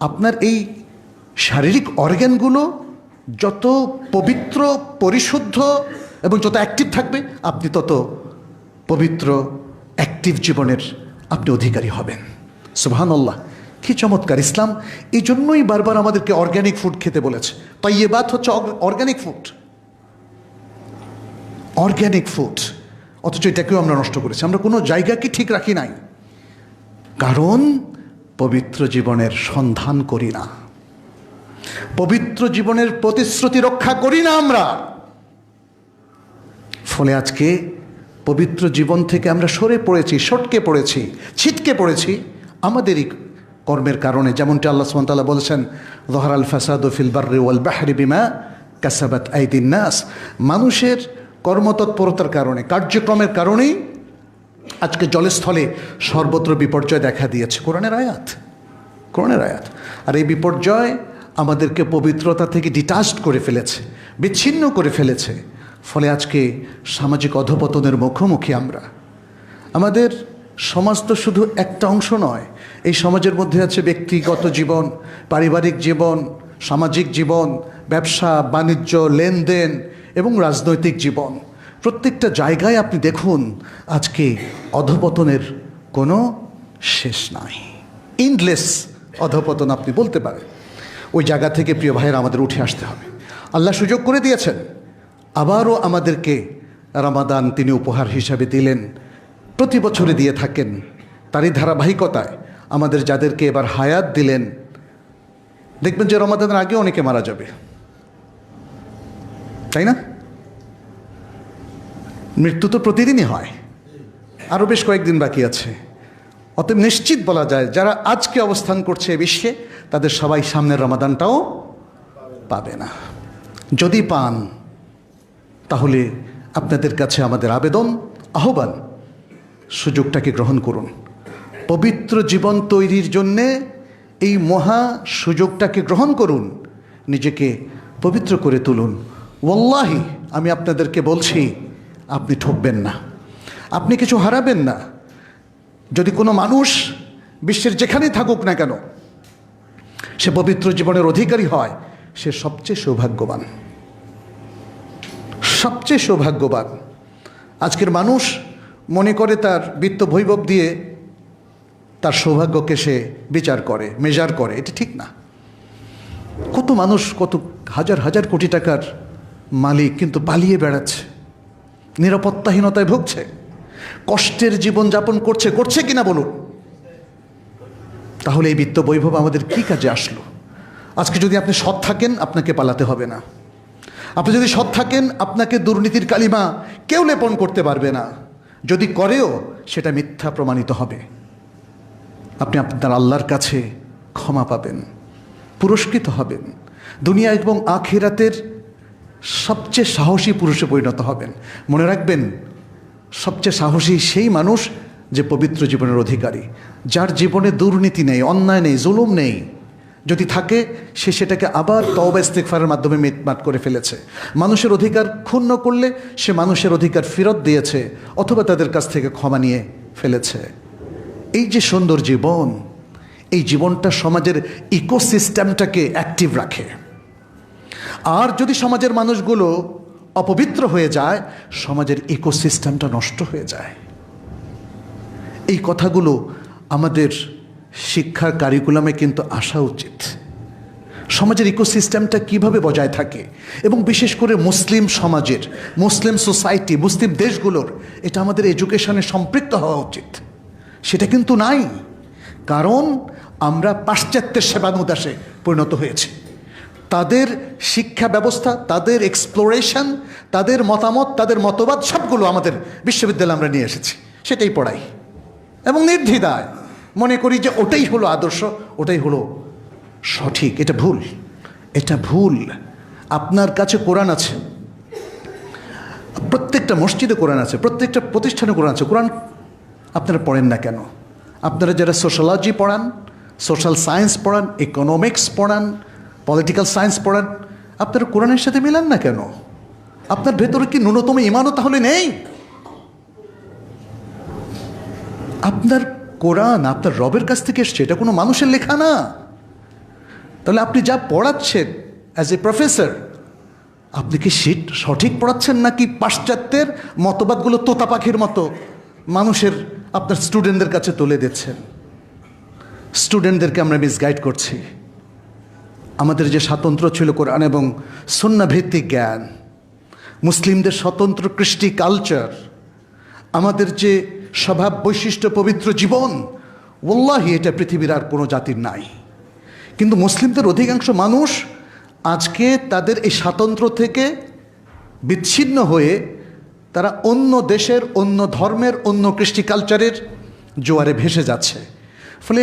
আপনার এই শারীরিক অর্গ্যানগুলো যত পবিত্র, পরিশুদ্ধ এবং যত অ্যাক্টিভ থাকবে, আপনি তত পবিত্র অ্যাক্টিভ জীবনের আপনি অধিকারী হবেন। সুবহানাল্লাহ, কি চমৎকার! ইসলাম এই জন্যই বারবার আমাদেরকে অর্গ্যানিক ফুড খেতে বলেছে। তাইয়্যিবাত হচ্ছে অর্গ্যানিক ফুড, অর্গ্যানিক ফুড। অথচ এটাকেও আমরা নষ্ট করেছি, আমরা কোনো জায়গাকে ঠিক রাখি নাই, কারণ পবিত্র জীবনের সন্ধান করি না, পবিত্র জীবনের প্রতিশ্রুতি রক্ষা করি না আমরা। ফলে আজকে পবিত্র জীবন থেকে আমরা সরে পড়েছি, সটকে পড়েছি, ছিটকে পড়েছি আমাদেরই কর্মের কারণে। যেমনটি আল্লাহ সুবহানাহু ওয়া তাআলা বলেছেন, যাহারাল ফাসাদু ফিল বাররি ওয়াল বাহরি বিমা কাসাবাত আইদিন নাস। মানুষের কর্মতৎপরতার কারণে, কার্যক্রমের কারণেই আজকে জলস্থলে সর্বত্র বিপর্যয় দেখা দিয়েছে। কোরআনের আয়াত, কোরআনের আয়াত। আর এই বিপর্যয় আমাদেরকে পবিত্রতা থেকে ডিটাচড করে ফেলেছে, বিচ্ছিন্ন করে ফেলেছে। ফলে আজকে সামাজিক অধঃপতনের মুখোমুখি আমরা। আমাদের সমাজ তো শুধু একটা অংশ নয়, এই সমাজের মধ্যে আছে ব্যক্তিগত জীবন, পারিবারিক জীবন, সামাজিক জীবন, ব্যবসা বাণিজ্য, লেনদেন এবং রাজনৈতিক জীবন। প্রত্যেকটা জায়গায় আপনি দেখুন আজকে অধঃপতনের কোনো শেষ নাই, ইন্ডলেস অধঃপতন আপনি বলতে পারেন। ওই জায়গা থেকে প্রিয় ভাইয়েরা আমাদের উঠে আসতে হবে। আল্লাহ সুযোগ করে দিয়েছেন, আবারও আমাদেরকে রমাদান তিনি উপহার হিসাবে দিলেন, প্রতি বছরে দিয়ে থাকেন। তারই ধারাবাহিকতায় আমাদের যাদেরকে এবার হায়াত দিলেন, দেখবেন যে রমাদানের আগে অনেকে মারা যাবে, তাই না? মৃত্যু তো প্রতিদিনই হয়, আরও বেশ কয়েকদিন বাকি আছে। অতএব নিশ্চিত বলা যায় যারা আজকে অবস্থান করছে বিশ্বে, তাদের সবাই সামনের রমাদানটাও পাবে না। যদি পান, তাহলে আপনাদের কাছে আমাদের আবেদন, আহ্বান, সুযোগটাকে গ্রহণ করুন। পবিত্র জীবন তৈরির জন্যে এই মহা সুযোগটাকে গ্রহণ করুন, নিজেকে পবিত্র করে তুলুন। ওয়াল্লাহি আমি আপনাদেরকে বলছি, আপনি ঠকবেন না, আপনি কিছু হারাবেন না। যদি কোনো মানুষ বিশ্বের যেখানেই থাকুক না কেন, সে পবিত্র জীবনের অধিকারী হয়, সে সবচেয়ে সৌভাগ্যবান, সবচেয়ে সৌভাগ্যবান। আজকের মানুষ মনে করে তার বিত্ত বৈভব দিয়ে তার সৌভাগ্যকে সে বিচার করে, মেজার করে। এটা ঠিক না। কত মানুষ কত হাজার হাজার কোটি টাকার মালিক, কিন্তু পালিয়ে বেড়াচ্ছে, নিরাপত্তাহীনতায় ভুগছে, কষ্টের জীবন যাপন করছে, করছে কিনা বলুন? তাহলে এই বিত্ত বৈভব আমাদের কি কাজে আসলো? আজকে যদি আপনি সৎ থাকেন, আপনাকে পালাতে হবে না। আপনি যদি সৎ থাকেন, আপনাকে দুর্নীতির কালিমা কেউ লেপন করতে পারবে না। যদি করেও সেটা মিথ্যা প্রমাণিত হবে। আপনি আপনার আল্লাহর কাছে ক্ষমা পাবেন, পুরস্কৃত হবেন, দুনিয়া এবং আখিরাতের সবচেয়ে সাহসী পুরুষে পরিণত হবেন। মনে রাখবেন, সবচেয়ে সাহসী সেই মানুষ যে পবিত্র জীবনের অধিকারী, যার জীবনে দুর্নীতি নেই, অন্যায় নেই, জুলুম নেই। যদি থাকে, সে সেটাকে আবার তওবা ইস্তিগফারের মাধ্যমে মিটমাট করে ফেলেছে। মানুষের অধিকার ক্ষুণ্ণ করলে সে মানুষের অধিকার ফেরত দিয়েছে, অথবা তাদের কাছ থেকে ক্ষমা নিয়ে ফেলেছে। এই যে সুন্দর জীবন, এই জীবনটা সমাজের ইকোসিস্টেমটাকে অ্যাক্টিভ রাখে। আর যদি সমাজের মানুষগুলো অপবিত্র হয়ে যায়, সমাজের ইকোসিস্টেমটা নষ্ট হয়ে যায়। এই কথাগুলো আমাদের শিক্ষার কারিকুলামে কিন্তু আসা উচিত। সমাজের ইকোসিস্টেমটা কিভাবে বজায় থাকে, এবং বিশেষ করে মুসলিম সমাজের, মুসলিম সোসাইটি, মুসলিম দেশগুলোর এটা আমাদের এডুকেশনে সম্পৃক্ত হওয়া উচিত। সেটা কিন্তু নাই, কারণ আমরা পাশ্চাত্যের সেবানুদাসে পরিণত হয়েছি। তাদের শিক্ষা ব্যবস্থা, তাদের এক্সপ্লোরেশন, তাদের মতামত, তাদের মতবাদ সবগুলো আমাদের বিশ্ববিদ্যালয়ে আমরা নিয়ে এসেছি, সেটাই পড়াই এবং নির্দ্বিধায় মনে করি যে ওটাই হলো আদর্শ, ওটাই হলো সঠিক। এটা ভুল, এটা ভুল। আপনার কাছে কোরআন আছে, প্রত্যেকটা মসজিদে কোরআন আছে, প্রত্যেকটা প্রতিষ্ঠানে কোরআন আছে। কোরআন আপনারা পড়েন না কেন? আপনারা যারা সোশ্যালজি পড়ান, সোশ্যাল সায়েন্স পড়ান, ইকোনমিক্স পড়ান, পলিটিক্যাল সায়েন্স পড়ান, আপনারা কোরআনের সাথে মিলান না কেন? আপনার ভেতরে কি ন্যূনতম ঈমানও তাহলে নেই? আপনার কোরআন আপনার রবের কাছ থেকে এসছে, এটা কোনো মানুষের লেখা না। তাহলে আপনি যা পড়াচ্ছেন অ্যাজ এ প্রফেসর, আপনি কি সঠিক পড়াচ্ছেন নাকি পাশ্চাত্যের মতবাদগুলো তোতা পাখির মতো মানুষের আপনার স্টুডেন্টদের কাছে তুলে দিচ্ছেন? স্টুডেন্টদেরকে আমরা মিসগাইড করছি। আমাদের যে স্বাতন্ত্র্য ছিল কোরআন এবং সুন্নাহ ভিত্তিক জ্ঞান, মুসলিমদের স্বতন্ত্র কৃষ্টি কালচার, আমাদের যে স্বভাব বৈশিষ্ট্য পবিত্র জীবন, ওয়াল্লাহি এটা পৃথিবীর আর কোনো জাতির নাই। কিন্তু মুসলিমদের অধিকাংশ মানুষ আজকে তাদের এই স্বাতন্ত্র্য থেকে বিচ্ছিন্ন হয়ে তারা অন্য দেশের, অন্য ধর্মের, অন্য কৃষ্টি কালচারের জোয়ারে ভেসে যাচ্ছে। ফলে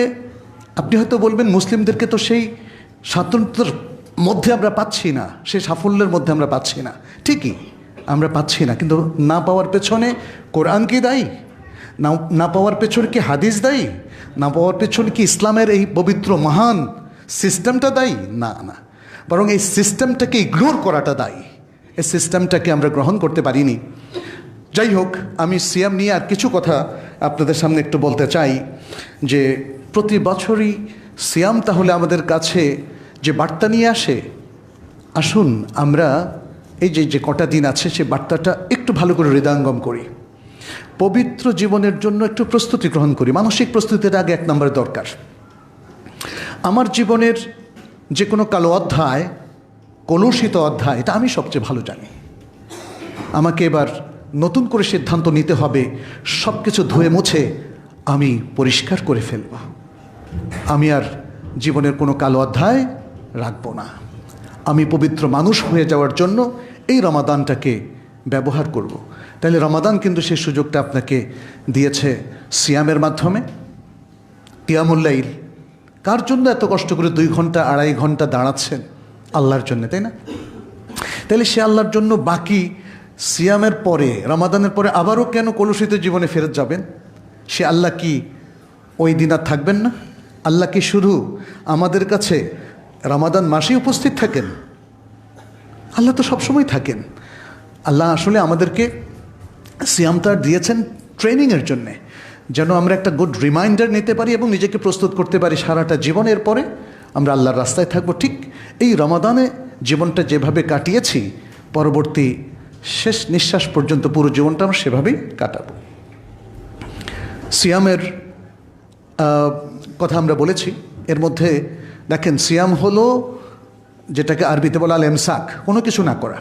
আপনি হয়তো বলবেন, মুসলিমদেরকে তো সেই স্বাতন্ত্র্যের মধ্যে আমরা পাচ্ছি না, সেই সাফল্যের মধ্যে আমরা পাচ্ছি না। ঠিকই, আমরা পাচ্ছি না, কিন্তু না পাওয়ার পেছনে কোরআন কি দায়ী? না পাওয়ার পেছনে কি হাদিস দায়ী? না পাওয়ার পেছনে কি ইসলামের এই পবিত্র মহান সিস্টেমটা দায়ী? না না, বরং এই সিস্টেমটাকে ইগনোর করাটা দায়ী। এই সিস্টেমটাকে আমরা গ্রহণ করতে পারিনি। যাই হোক, আমি সিয়াম নিয়ে আর কিছু কথা আপনাদের সামনে একটু বলতে চাই যে প্রতি বছরই সিয়াম তাহলে আমাদের কাছে যে বার্তা নিয়ে আসে, আসুন আমরা এই যে কটা দিন আছে সে বার্তাটা একটু ভালো করে হৃদয়ঙ্গম করি, পবিত্র জীবনের জন্য একটু প্রস্তুতি গ্রহণ করি। মানসিক প্রস্তুতির আগে 1 নম্বর দরকার। আমার জীবনের যে কোনো কালো অধ্যায়, কলুষিত অধ্যায়, এটা আমি সবচেয়ে ভালো জানি। আমাকে এবার নতুন করে সিদ্ধান্ত নিতে হবে, সব কিছু ধুয়ে মুছে আমি পরিষ্কার করে ফেলব। আমি আর জীবনের কোনো কালো অধ্যায় রাখব না। আমি পবিত্র মানুষ হয়ে যাওয়ার জন্য এই রমাদানটাকে ব্যবহার করব। তাহলে রমাদান কিন্তু সেই সুযোগটা আপনাকে দিয়েছে সিয়ামের মাধ্যমে। কিয়ামুল লাইল, কার জন্য এত কষ্ট করে 2 ঘন্টা 2.5 ঘন্টা দাঁড়াচ্ছেন? আল্লাহর জন্য, তাই না? তাহলে সে আল্লাহর জন্য বাকি সিয়ামের পরে, রমাদানের পরে আবারও কেন কলুষিত জীবনে ফেরত যাবেন? সে আল্লাহ কি ওই দিন আর থাকবেন না? আল্লাহ কি শুধু আমাদের কাছে রমাদান মাসেই উপস্থিত থাকেন? আল্লাহ তো সবসময় থাকেন। আল্লাহ আসলে আমাদেরকে সিয়ামটা দিয়েছেন ট্রেনিংয়ের জন্যে, যেন আমরা একটা গুড রিমাইন্ডার নিতে পারি এবং নিজেকে প্রস্তুত করতে পারি সারাটা জীবনের পরে আমরা আল্লাহর রাস্তায় থাকবো। ঠিক এই রমাদানে জীবনটা যেভাবে কাটিয়েছি, পরবর্তী শেষ নিঃশ্বাস পর্যন্ত পুরো জীবনটা আমরা সেভাবেই কাটাবো। সিয়ামের কথা আমরা বলেছি। এর মধ্যে দেখেন, সিয়াম হলো যেটাকে আরবিতে বলা আল ইমসাক, কোনো কিছু না করা।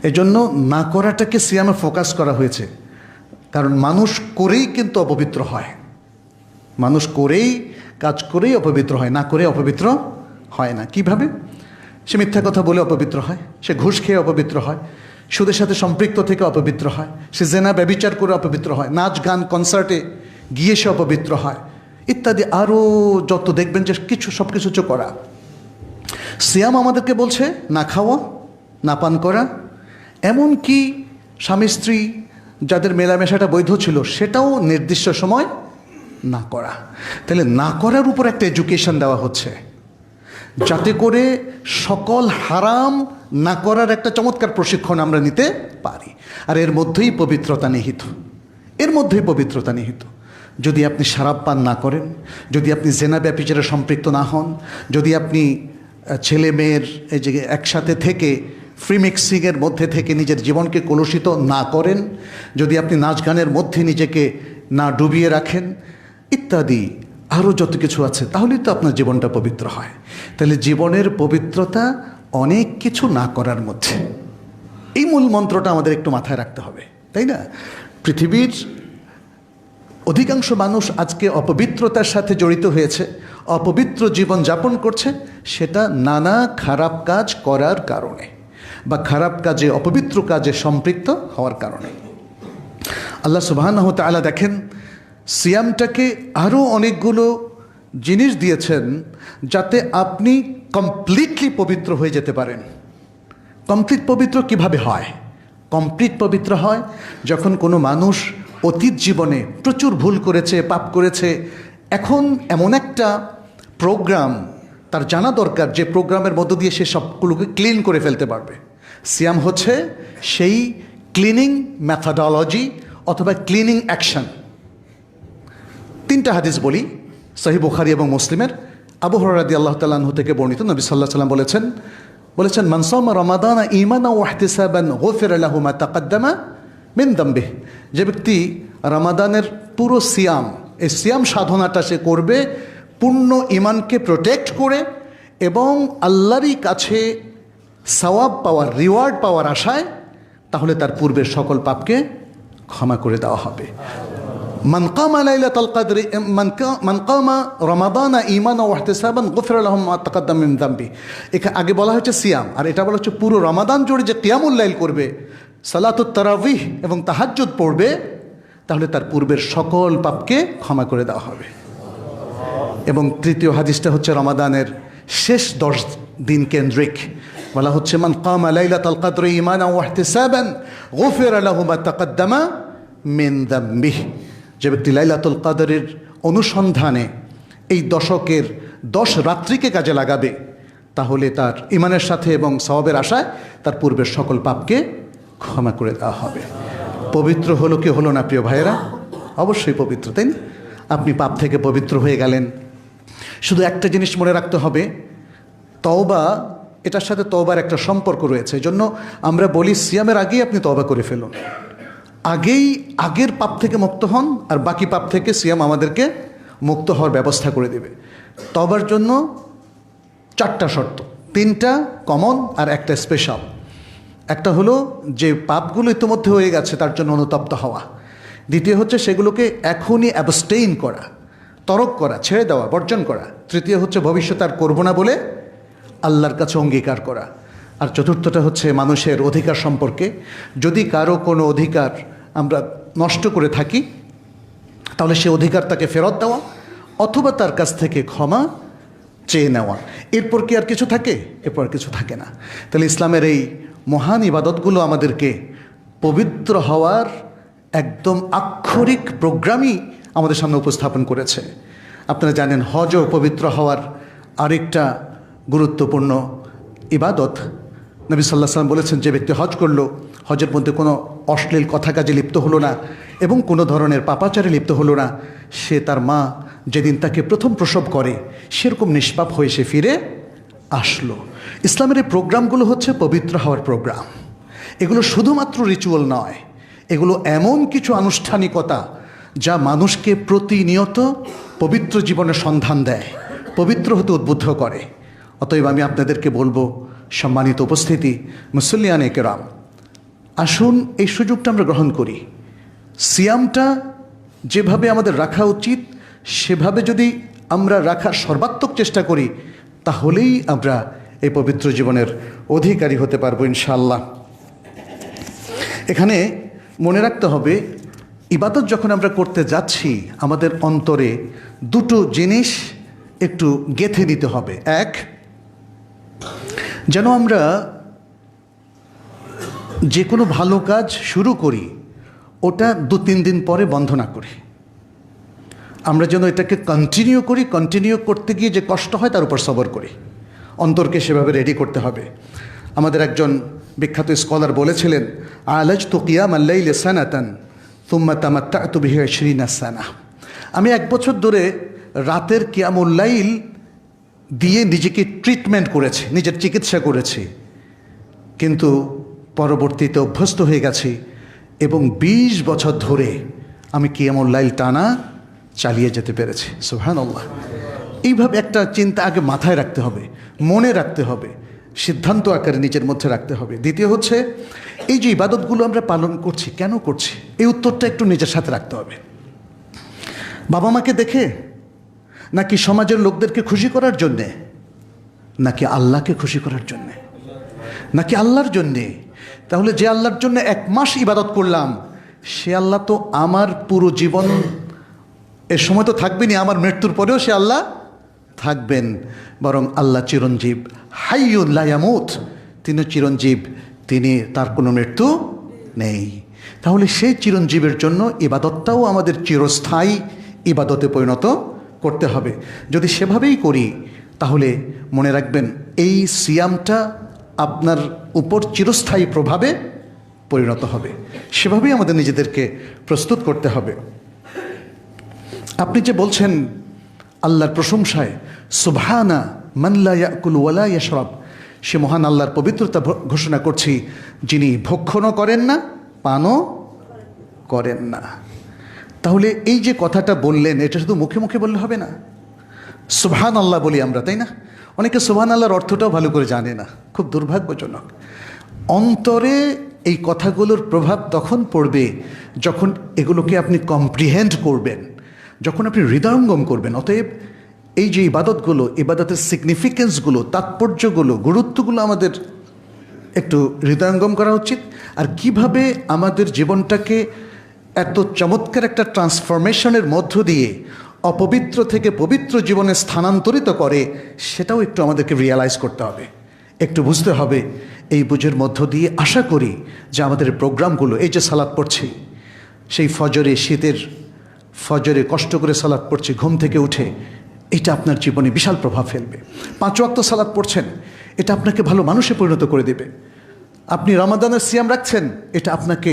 এজন্য না করাটাকে সিয়ামে ফোকাস করা হয়েছে, কারণ মানুষ করেই কিন্তু অপবিত্র হয়। মানুষ করেই, কাজ করেই অপবিত্র হয়, না করে অপবিত্র হয় না। কিভাবে? সে মিথ্যা কথা বলে অপবিত্র হয়, সে ঘুষ খেয়ে অপবিত্র হয়, সুদের সাথে সম্পৃক্ত থেকে অপবিত্র হয়, সে জেনা ব্যভিচার করে অপবিত্র হয়, নাচ গান কনসার্টে গিয়ে সে অপবিত্র হয়, ইত্যাদি আরও যত দেখবেন যে সব কিছু করা। সিয়াম আমাদেরকে বলছে না খাওয়া, না পান করা, এমনকি স্বামী স্ত্রী যাদের মেলামেশাটা বৈধ ছিল সেটাও নির্দিষ্ট সময় না করা। তাহলে না করার উপর একটা এডুকেশন দেওয়া হচ্ছে, যাতে করে সকল হারাম না করার একটা চমৎকার প্রশিক্ষণ আমরা নিতে পারি। আর এর মধ্যেই পবিত্রতা নিহিত, এর মধ্যেই পবিত্রতা নিহিত। যদি আপনি শরাব পান না করেন, যদি আপনি জেনা ব্যভিচারে সম্পৃক্ত না হন, যদি আপনি ছেলে মেয়ের এই যে একসাথে থেকে ফ্রি মিক্সিংয়ের মধ্যে থেকে নিজের জীবনকে কলুষিত না করেন, যদি আপনি নাচ গানের মধ্যে নিজেকে না ডুবিয়ে রাখেন, ইত্যাদি আরও যত কিছু আছে, তাহলেই তো আপনার জীবনটা পবিত্র হয়। তাহলে জীবনের পবিত্রতা অনেক কিছু না করার মধ্যে। এই মূল মন্ত্রটা আমাদের একটু মাথায় রাখতে হবে, তাই না? পৃথিবীর অধিকাংশ মানুষ আজকে অপবিত্রতার সাথে জড়িত হয়েছে, অপবিত্র জীবন যাপন করছে, সেটা নানা খারাপ কাজ করার কারণে বা খারাপ কাজে, অপবিত্র কাজে সম্পৃক্ত হওয়ার কারণে। আল্লাহ সুবহানাহু ওয়া তাআলা দেখেন সিয়ামটাকে আরও অনেকগুলো জিনিস দিয়েছেন যাতে আপনি কমপ্লিটলি পবিত্র হয়ে যেতে পারেন। কমপ্লিট পবিত্র কিভাবে হয়? কমপ্লিট পবিত্র হয় যখন কোনো মানুষ অতীত জীবনে প্রচুর ভুল করেছে, পাপ করেছে, এখন এমন একটা প্রোগ্রাম তার জানা দরকার যে প্রোগ্রামের মধ্য দিয়ে সে সবগুলোকে ক্লিন করে ফেলতে পারবে। সিয়াম হচ্ছে সেই ক্লিনিং মেথডোলজি অথবা ক্লিনিং অ্যাকশন। 3টা হাদিস বলি, সহিহ বুখারী এবং মুসলিমের। আবু হুরায়রা রাদিয়াল্লাহু তাআলা আনহু থেকে বর্ণিত, নবী সাল্লাল্লাহু আলাইহি ওয়াসাল্লাম বলেছেন মান সামা রমাদানা ঈমানান ওয়া ইহতিসাবান গুফিরা লাহু মা তাকাদ্দামা মিন যামবিহি। যে ব্যক্তি রমাদানের পুরো সিয়াম, এই সিয়াম সাধনাটা সে করবে পূর্ণ ঈমানকে প্রোটেক্ট করে এবং আল্লাহরই কাছে সওয়াব পাওয়ার, রিওয়ার্ড পাওয়ার আশায়, তাহলে তার পূর্বের সকল পাপকে ক্ষমা করে দেওয়া হবে। মান কামা লাইলাতুল কদরি মান কামা রমাদানা ঈমানান ওয়া ইহতিসাবান গুফিরা লাহু মা তাকাদ্দামা মিন যামবি। এখানে আগে বলা হয়েছে সিয়াম, আর এটা বলা হচ্ছে পুরো রমাদান জুড়ে যে কিয়ামুল লাইল করবে, সালাতুত তারাবিহ এবং তাহাজ্জুদ পড়বে, তাহলে তার পূর্বের সকল পাপকে ক্ষমা করে দেওয়া হবে। এবং তৃতীয় হাদিসটা হচ্ছে রমাদানের শেষ 10 দিন কেন্দ্রিক। বলা হচ্ছে মান কামা লাইলাতুল কদরি ঈমানান ওয়া ইহতিসাবান গুফিরা লাহু মা তাকাদ্দামা মিন যামবিহি। যে ব্যক্তি লাইলাতুল কদরের অনুসন্ধানে এই দশকের 10 রাত্রিকে কাজে লাগাবে, তাহলে তার ঈমানের সাথে এবং সওয়াবের আশায় তার পূর্বের সকল পাপকে ক্ষমা করে দেওয়া হবে। পবিত্র হলো কি হলো না প্রিয় ভাইয়েরা? অবশ্যই পবিত্র, তাই না? আপনি পাপ থেকে পবিত্র হয়ে গেলেন। শুধু একটা জিনিস মনে রাখতে হবে, তওবা, এটার সাথে তওবার একটা সম্পর্ক রয়েছে। এই জন্য আমরা বলি সিয়ামের আগেই আপনি তওবা করে ফেলুন, আগের পাপ থেকে মুক্ত হন, আর বাকি পাপ থেকে সিয়াম আমাদেরকে মুক্ত হওয়ার ব্যবস্থা করে দেবে। তওবার জন্য 4টা শর্ত, 3টা কমন আর একটা স্পেশাল। একটা হলো যে পাপগুলো ইতিমধ্যে হয়ে গেছে তার জন্য অনুতপ্ত হওয়া। দ্বিতীয় হচ্ছে সেগুলোকে এখনই অ্যাবস্টেইন করা, তরক করা, ছেড়ে দেওয়া, বর্জন করা। তৃতীয় হচ্ছে ভবিষ্যতে আর করবো না বলে আল্লাহর কাছে অঙ্গীকার করা। আর চতুর্থটা হচ্ছে মানুষের অধিকার সম্পর্কে। যদি কারো কোনো অধিকার আমরা নষ্ট করে থাকি, তাহলে সে অধিকার তাকে ফেরত দেওয়া অথবা তার কাছ থেকে ক্ষমা চেয়ে নেওয়া। এরপর কি আর কিছু থাকে? এরপর কিছু থাকে না। তাহলে ইসলামের এই মহান ইবাদতগুলো আমাদেরকে পবিত্র হওয়ার একদম আক্ষরিক প্রোগ্রামই আমাদের সামনে উপস্থাপন করেছে। আপনারা জানেন হজও পবিত্র হওয়ার আরেকটা গুরুত্বপূর্ণ ইবাদত। নবী সাল্লাল্লাহু আলাইহি ওয়াসাল্লাম বলেছেন, যে ব্যক্তি হজ করলো, হজের মধ্যে কোনো অশ্লীল কথা কাজে লিপ্ত হলো না এবং কোনো ধরনের পাপাচারে লিপ্ত হলো না, সে তার মা যেদিন তাকে প্রথম প্রসব করে সেরকম নিষ্পাপ হয়ে সে ফিরে আসলো। ইসলামের এই প্রোগ্রামগুলো হচ্ছে পবিত্র হওয়ার প্রোগ্রাম। এগুলো শুধুমাত্র রিচুয়াল নয়, এগুলো এমন কিছু আনুষ্ঠানিকতা যা মানুষকে প্রতিনিয়ত পবিত্র জীবনের সন্ধান দেয়, পবিত্র হতে উদ্বুদ্ধ করে। অতএব আমি আপনাদেরকে বলবো, সম্মানিত উপস্থিতি, মুসল্লিয়ানে কেরাম, আসুন এই সুযোগটা আমরা গ্রহণ করি। সিয়ামটা যেভাবে আমাদের রাখা উচিত সেভাবে যদি আমরা রাখার সর্বাত্মক চেষ্টা করি, তাহলেই আমরা এই পবিত্র জীবনের অধিকারী হতে পারবো ইনশাআল্লাহ। এখানে মনে রাখতে হবে, ইবাদত যখন আমরা করতে যাচ্ছি, আমাদের অন্তরে 2টো জিনিস একটু গেঁথে নিতে হবে। এক, যেন আমরা যে কোনো ভালো কাজ শুরু করি ওটা 2-3 দিন পরে বন্ধ না করি। আমরা যেন এটাকে কন্টিনিউ করতে গিয়ে যে কষ্ট হয় তার উপর সবর করি। অন্তরকে সেভাবে রেডি করতে হবে। আমাদের একজন বিখ্যাত স্কলার বলেছিলেন, আলাজতু কিয়ামাল লাইলি সানাতান সুম্মা তামাত্তা'তু বিহি 20 সানা। আমি 1 বছর ধরে রাতের কিয়ামুল লাইল দিয়ে নিজেকে ট্রিটমেন্ট করেছি, নিজের চিকিৎসা করেছি, কিন্তু পরবর্তীতে অভ্যস্ত হয়ে গেছি এবং 20 বছর ধরে আমি কিয়ামুল লাইল টানা চালিয়ে যেতে পেরেছি। সুবহানাল্লাহ। এইভাবে একটা চিন্তা আগে মাথায় রাখতে হবে, মনে রাখতে হবে, সিদ্ধান্ত আকারে নিজের মধ্যে রাখতে হবে। দ্বিতীয় হচ্ছে, এই যে ইবাদতগুলো আমরা পালন করছি, কেন করছি, এই উত্তরটা একটু নিজের সাথে রাখতে হবে। বাবা মাকে দেখে, নাকি সমাজের লোকদেরকে খুশি করার জন্যে, নাকি আল্লাহকে খুশি করার জন্যে, নাকি আল্লাহর জন্যে? তাহলে যে আল্লাহর জন্য 1 মাস ইবাদত করলাম, সে আল্লাহ তো আমার পুরো জীবন, এর সময় তো থাকবেনই, আমার মৃত্যুর পরেও সে আল্লাহ থাকবেন। বরং আল্লাহ চিরঞ্জীব, হাইয়ুন লা ইয়ামুত, তিনি চিরঞ্জীব, তার কোনো মৃত্যু নেই। তাহলে সেই চিরঞ্জীবের জন্য ইবাদতটাও আমাদের চিরস্থায়ী ইবাদতে পরিণত করতে হবে। যদি সেভাবেই করি, তাহলে মনে রাখবেন এই সিয়ামটা আপনার উপর চিরস্থায়ী প্রভাবে পরিণত হবে। সেভাবেই আমাদের নিজেদেরকে প্রস্তুত করতে হবে। আপনি যে বলছেন আল্লাহর প্রশংসায়, সুবহানা মান লা ইয়াকুল ওয়া লা ইয়াশরাব, সে মহান আল্লাহর পবিত্রতা ঘোষণা করছি, যিনি ভক্ষণও করেন না, পানও করেন না। তাহলে এই যে কথাটা বললেন, এটা শুধু মুখে মুখে বললে হবে না। সুবহান আল্লাহ বলি আমরা, তাই না? অনেকে সুবহান আল্লাহর অর্থটাও ভালো করে জানে না, খুব দুর্ভাগ্যজনক। অন্তরে এই কথাগুলোর প্রভাব তখন পড়বে যখন এগুলোকে আপনি কম্প্রিহেন্ড করবেন, যখন আপনি হৃদয়ঙ্গম করবেন। অতএব এই যে ইবাদতগুলো, ইবাদতের সিগনিফিকেন্সগুলো, তাৎপর্যগুলো, গুরুত্বগুলো আমাদের একটু হৃদয়ঙ্গম করা উচিত। আর কিভাবে আমাদের জীবনটাকে এত চমৎকার একটা ট্রান্সফরমেশনের মধ্য দিয়ে অপবিত্র থেকে পবিত্র জীবনে স্থানান্তরিত করে, সেটাও একটু আমাদেরকে রিয়ালাইজ করতে হবে, একটু বুঝতে হবে। এই বুঝের মধ্য দিয়ে আশা করি যে আমাদের প্রোগ্রামগুলো, এই যে সালাত পড়ছি, সেই ফজরে, শীতের ফজরে কষ্ট করে সালাত পড়ছি ঘুম থেকে উঠে, এটা আপনার জীবনে বিশাল প্রভাব ফেলবে। 5 ওয়াক্ত সালাত পড়ছেন, এটা আপনাকে ভালো মানুষে পরিণত করে দেবে। আপনি রমাদানের সিয়াম রাখছেন, এটা আপনাকে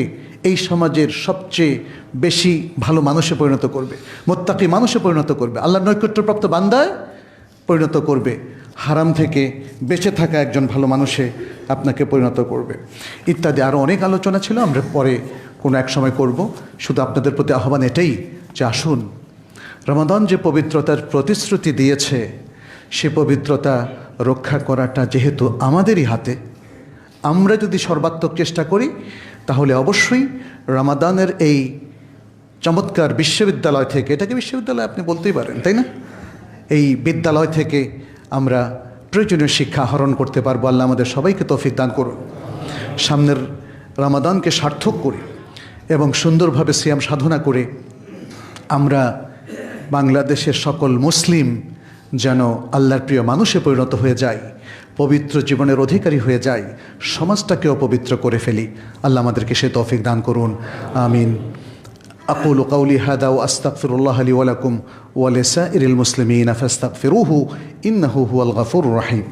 এই সমাজের সবচেয়ে বেশি ভালো মানুষে পরিণত করবে, মুত্তাকি মানুষে পরিণত করবে, আল্লাহর নৈকট্যপ্রাপ্ত বান্দায় পরিণত করবে, হারাম থেকে বেঁচে থাকা একজন ভালো মানুষে আপনাকে পরিণত করবে, ইত্যাদি। আরও অনেক আলোচনা ছিল, আমরা পরে কোনো এক সময় করব। শুধু আপনাদের প্রতি আহ্বান এটাই যে আসুন, রমাদান যে পবিত্রতার প্রতিশ্রুতি দিয়েছে, সে পবিত্রতা রক্ষা করাটা যেহেতু আমাদেরই হাতে, আমরা যদি সর্বাত্মক চেষ্টা করি, তাহলে অবশ্যই রমাদানের এই চমৎকার বিশ্ববিদ্যালয় থেকে, এটাকে বিশ্ববিদ্যালয় আপনি বলতেই পারেন, তাই না? এই বিদ্যালয় থেকে আমরা প্রয়োজনীয় শিক্ষা আহরণ করতে পারবো। আল্লাহ আমাদের সবাইকে তৌফিক দান করুন। সামনের রমাদানকে সার্থক করে এবং সুন্দরভাবে সিয়াম সাধনা করে আমরা বাংলাদেশের সকল মুসলিম যেন আল্লাহর প্রিয় মানুষে পরিণত হয়ে যায়, পবিত্র জীবনের অধিকারী হয়ে যায়, সমাজটাকেও পবিত্র করে ফেলি। আল্লাহ আমাদেরকে সে তৌফিক দান করুন, আমিন। আকুলু কাউলি হাদা ওয়া আস্তাগফিরুল্লাহ লি ওয়া লাকুম ওয়া লিসাইরিল মুসলিমিনা ফাস্তাগফিরুহু ইন্নাহু হুয়াল গফুরুর রহিম।